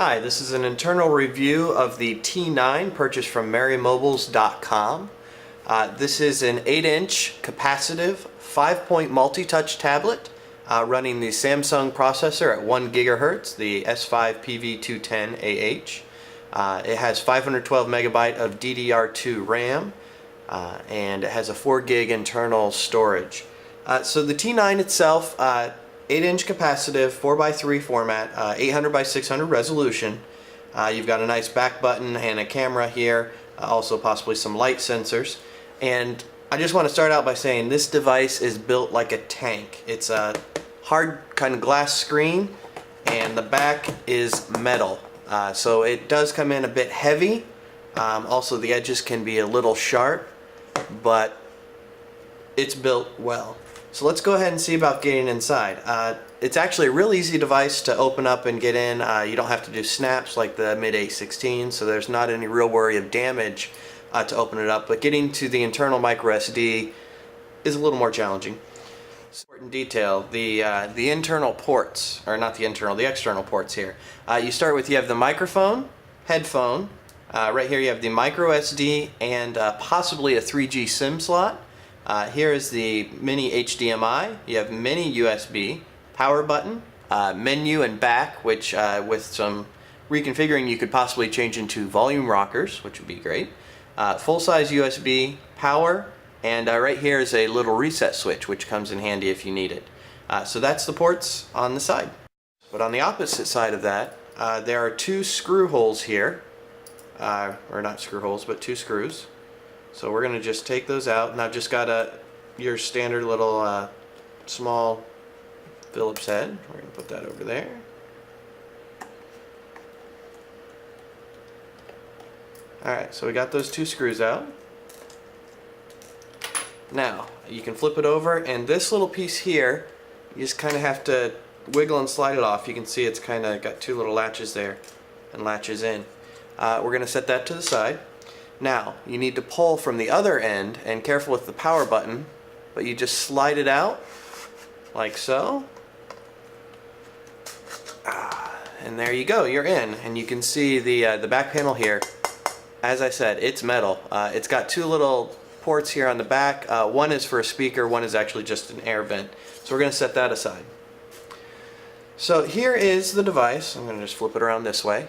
Hi, this is an internal review of the T9 purchased from MerryMobiles.com. This is an 8-inch capacitive 5-point multi-touch tablet running the Samsung processor at 1 GHz, the S5 PV210AH. It has 512 megabyte of DDR2 RAM and it has a 4 gig internal storage. So the T9 itself, 8-inch capacitive, 4x3 format, 800 by 600 resolution. You've got a nice back button and a camera here, also possibly some light sensors. And I just want to start out by saying this device is built like a tank. It's a hard kind of glass screen and the back is metal. So it does come in a bit heavy. Also the edges can be a little sharp, but it's built well. So let's go ahead and see about getting inside. It's actually a real easy device to open up and get in. You don't have to do snaps like the mid-816, so there's not any real worry of damage to open it up, but getting to the internal micro SD is a little more challenging. Important detail, the internal ports, or not the internal, the external ports here. You start with, you have the microphone, headphone, right here you have the micro SD and possibly a 3G SIM slot. Here is the mini HDMI, you have mini USB, power button, menu and back, which with some reconfiguring you could possibly change into volume rockers, which would be great. Full-size USB, power, and right here is a little reset switch which comes in handy if you need it. So that's the ports on the side. But on the opposite side of that, there are two screw holes here, or not screw holes, but two screws. So we're going to just take those out, and I've just got your standard little small Phillips head. We're going to put that over there. Alright, so we got those two screws out. Now, you can flip it over, and this little piece here, you just kind of have to wiggle and slide it off. You can see it's kind of got two little latches there and latches in. We're going to set that to the side. Now, you need to pull from the other end, and careful with the power button, but you just slide it out, like so. And there you go, you're in. And you can see the back panel here. As I said, it's metal. It's got two little ports here on the back. One is for a speaker, one is actually just an air vent. So we're going to set that aside. So here is the device. I'm going to just flip it around this way.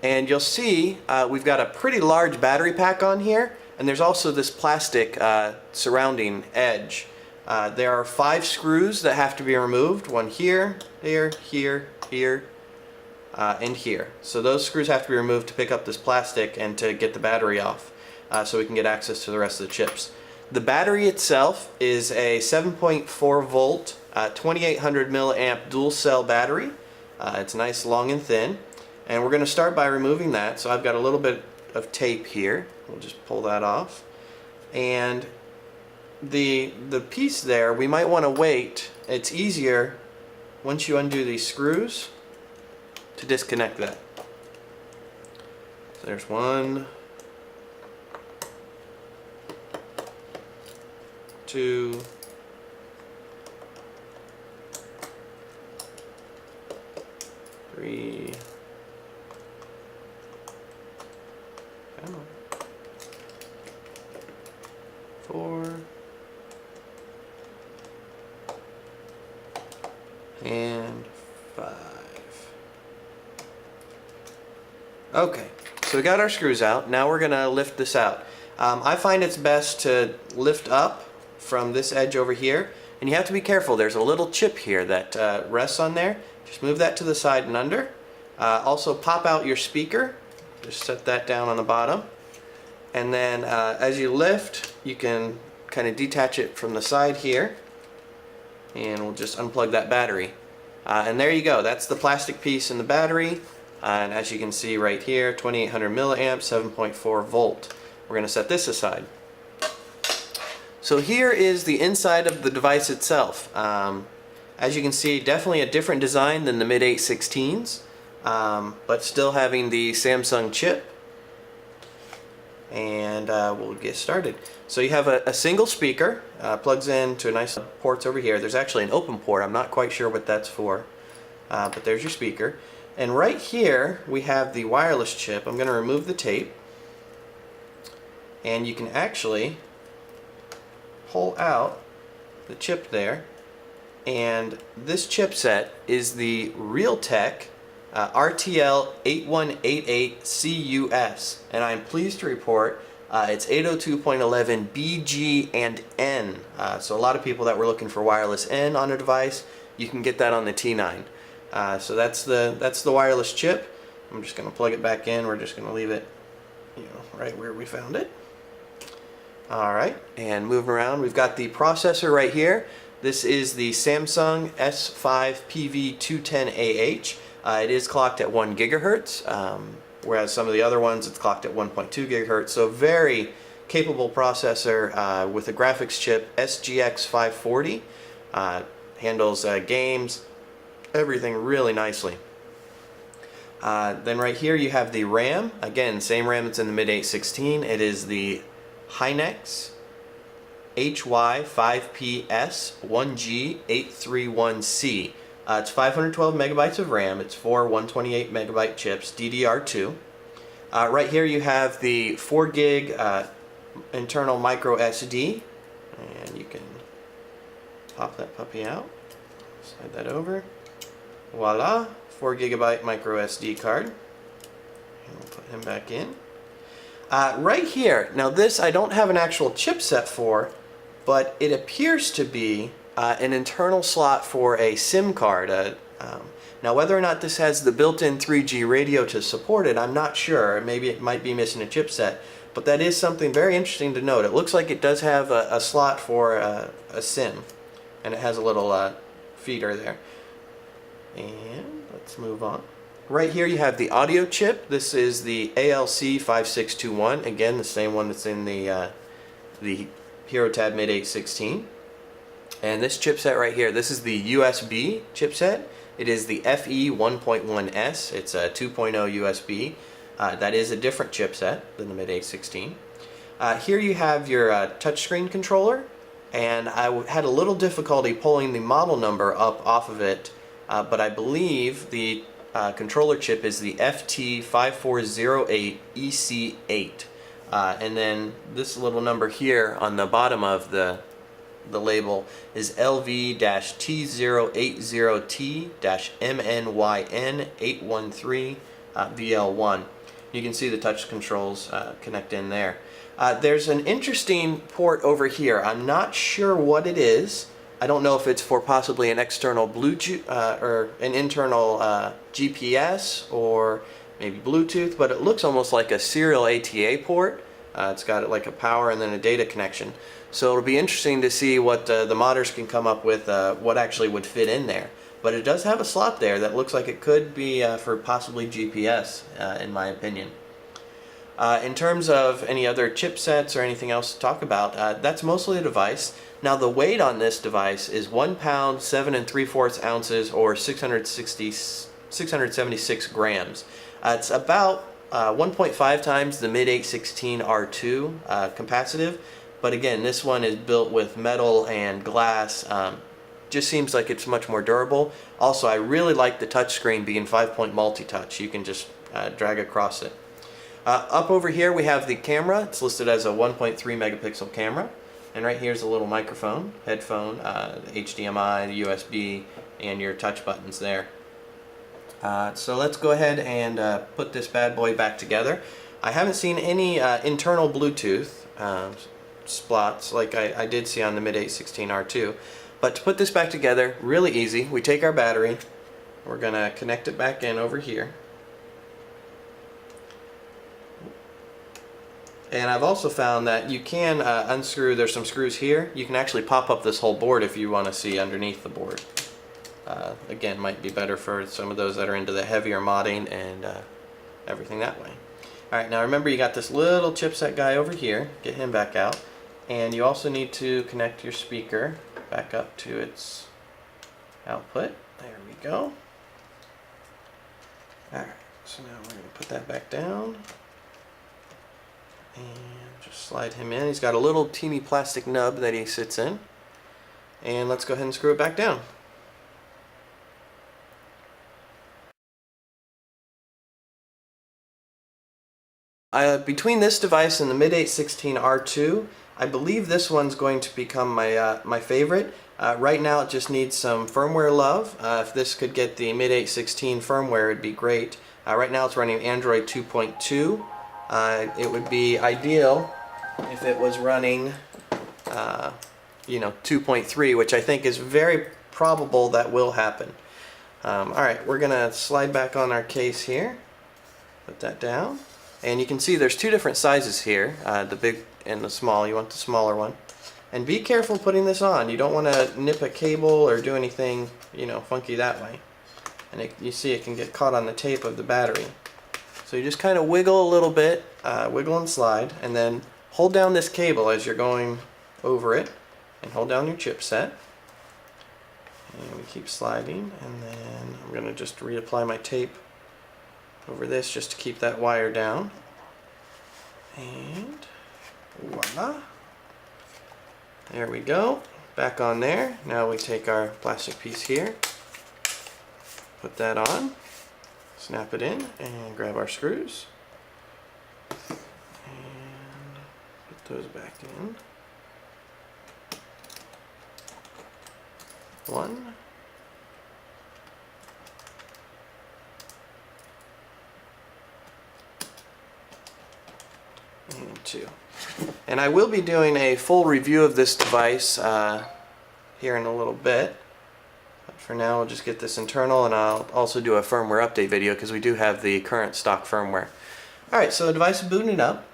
And you'll see we've got a pretty large battery pack on here, and there's also this plastic surrounding edge. There are 5 screws that have to be removed, one here, here, here, and here. So those screws have to be removed to pick up this plastic and to get the battery off so we can get access to the rest of the chips. The battery itself is a 7.4 volt 2800 milliamp dual cell battery. It's nice, long and thin. And we're going to start by removing that. So I've got a little bit of tape here. We'll just pull that off. And the piece there, we might want to wait. It's easier once you undo these screws to disconnect that. So there's 1, 2, 3, 4, and 5. Okay, so we got our screws out. Now we're going to lift this out. I find it's best to lift up from this edge over here, and you have to be careful. There's a little chip here that rests on there. Just move that to the side and under. Also pop out your speaker. Just set that down on the bottom. And then as you lift, you can kind of detach it from the side here. And we'll just unplug that battery. And there you go. That's the plastic piece in the battery. And as you can see right here, 2800 milliamps, 7.4 volt. We're going to set this aside. So here is the inside of the device itself. As you can see, definitely a different design than the mid-816s, but still having the Samsung chip. And we'll get started. So you have a single speaker, plugs in to a nice ports over here. There's actually an open port. I'm not quite sure what that's for. but there's your speaker. And right here we have the wireless chip. I'm going to remove the tape, and you can actually pull out the chip there. And this chipset is the Realtek RTL 8188CUS, and I'm pleased to report it's 802.11 BG and N. So a lot of people that were looking for wireless N on a device, you can get that on the T9. So that's the wireless chip. I'm just going to plug it back in. We're just going to leave it, right where we found it. All right, and moving around, we've got the processor right here. This is the Samsung S5 PV210AH. It is clocked at 1 gigahertz, whereas some of the other ones it's clocked at 1.2 gigahertz. So very capable processor with a graphics chip, SGX 540. Handles games, everything really nicely. Then right here you have the RAM. Again, same RAM that's in the mid-816. It is the Hynix HY5PS1G831C. It's 512 megabytes of RAM. It's 4 128 megabyte chips, DDR2. Right here you have the 4 gig internal micro SD, and you can pop that puppy out, slide that over. Voila, 4 gigabyte micro SD card. And we'll put him back in. Right here, now this I don't have an actual chipset for, but it appears to be an internal slot for a SIM card. Now whether or not this has the built-in 3G radio to support it, I'm not sure. Maybe it might be missing a chipset, but that is something very interesting to note. It looks like it does have a slot for a SIM, and it has a little feeder there. And let's move on. Right here you have the audio chip. This is the ALC5621, again the same one that's in the HeroTab mid-816. And this chipset right here, this is the USB chipset. It is the FE1.1S. It's a 2.0 USB. That is a different chipset than the mid-816. Here you have your touchscreen controller, and I had a little difficulty pulling the model number up off of it, but I believe the controller chip is the FT5408EC8. And then this little number here on the bottom of the label is LV-T080T-MNYN813VL1. You can see the touch controls connect in there. There's an interesting port over here. I'm not sure what it is. I don't know if it's for possibly an external Bluetooth or an internal GPS or maybe Bluetooth, but it looks almost like a serial ATA port. It's got like a power and then a data connection. So it'll be interesting to see what the modders can come up with, what actually would fit in there. But it does have a slot there that looks like it could be for possibly GPS, in my opinion. In terms of any other chipsets or anything else to talk about, that's mostly the device. Now the weight on this device is 1 pound 7 3/4 ounces, or 676 grams. It's about 1.5 times the mid-816 R2 capacitive, but again, this one is built with metal and glass. Just seems like it's much more durable. Also, I really like the touchscreen being 5-point multi-touch. You can just drag across it. Up over here we have the camera. It's listed as a 1.3 megapixel camera. And right here's a little microphone, headphone, HDMI, the USB, and your touch buttons there. So let's go ahead and put this bad boy back together. I haven't seen any internal Bluetooth slots like I did see on the mid-816 R2. But to put this back together, really easy. We take our battery, we're going to connect it back in over here. And I've also found that you can unscrew, there's some screws here. You can actually pop up this whole board if you want to see underneath the board. Again, might be better for some of those that are into the heavier modding and everything that way. Alright, now remember you got this little chipset guy over here. Get him back out. And you also need to connect your speaker back up to its output. There we go. Alright, so now we're going to put that back down. And just slide him in. He's got a little teeny plastic nub that he sits in. And let's go ahead and screw it back down. Between this device and the Mid 816 R2, I believe this one's going to become my favorite. Right now it just needs some firmware love. If this could get the Mid 816 firmware, it'd be great. Right now it's running Android 2.2. It would be ideal if it was running 2.3, which I think is very probable that will happen. Alright, we're gonna slide back on our case here. Put that down. And you can see there's two different sizes here, the big and the small. You want the smaller one. And be careful putting this on. You don't want to nip a cable or do anything, funky that way. And you see it can get caught on the tape of the battery. So you just kind of wiggle a little bit, wiggle and slide, and then hold down this cable as you're going over it, and hold down your chipset. And we keep sliding, and then I'm going to just reapply my tape over this just to keep that wire down. And voila. There we go. Back on there. Now we take our plastic piece here, put that on, snap it in, and grab our screws. And put those back in. One. And two. And I will be doing a full review of this device here in a little bit. But for now, we'll just get this internal, and I'll also do a firmware update video because we do have the current stock firmware. Alright, so the device is booting up.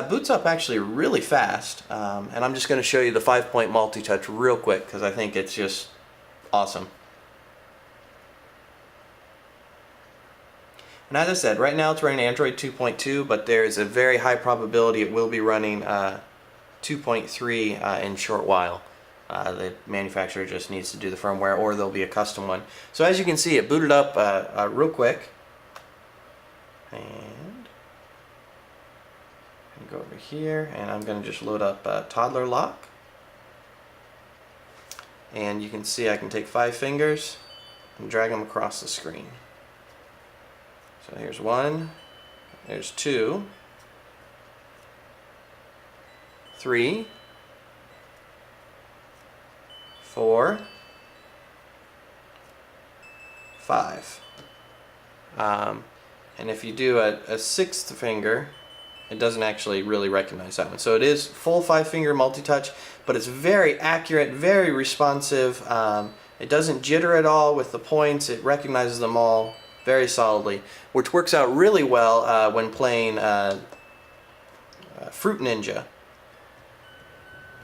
Boots up actually really fast, and I'm just going to show you the 5-point multi-touch real quick because I think it's just awesome. And as I said, right now it's running Android 2.2, but there is a very high probability it will be running 2.3 in a short while. The manufacturer just needs to do the firmware, or there'll be a custom one. So as you can see, it booted up real quick. And go over here, and I'm going to just load up Toddler Lock. And you can see I can take 5 fingers and drag them across the screen. So here's 1, there's 2, 3, 4, 5. And if you do a 6th finger, it doesn't actually really recognize that one. So it is full 5-finger multi-touch, but it's very accurate, very responsive. It doesn't jitter at all with the points. It recognizes them all very solidly, which works out really well when playing Fruit Ninja.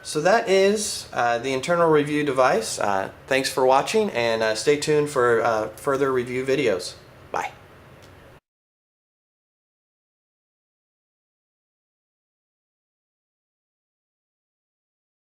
So that is the internal review device. Thanks for watching, and stay tuned for further review videos.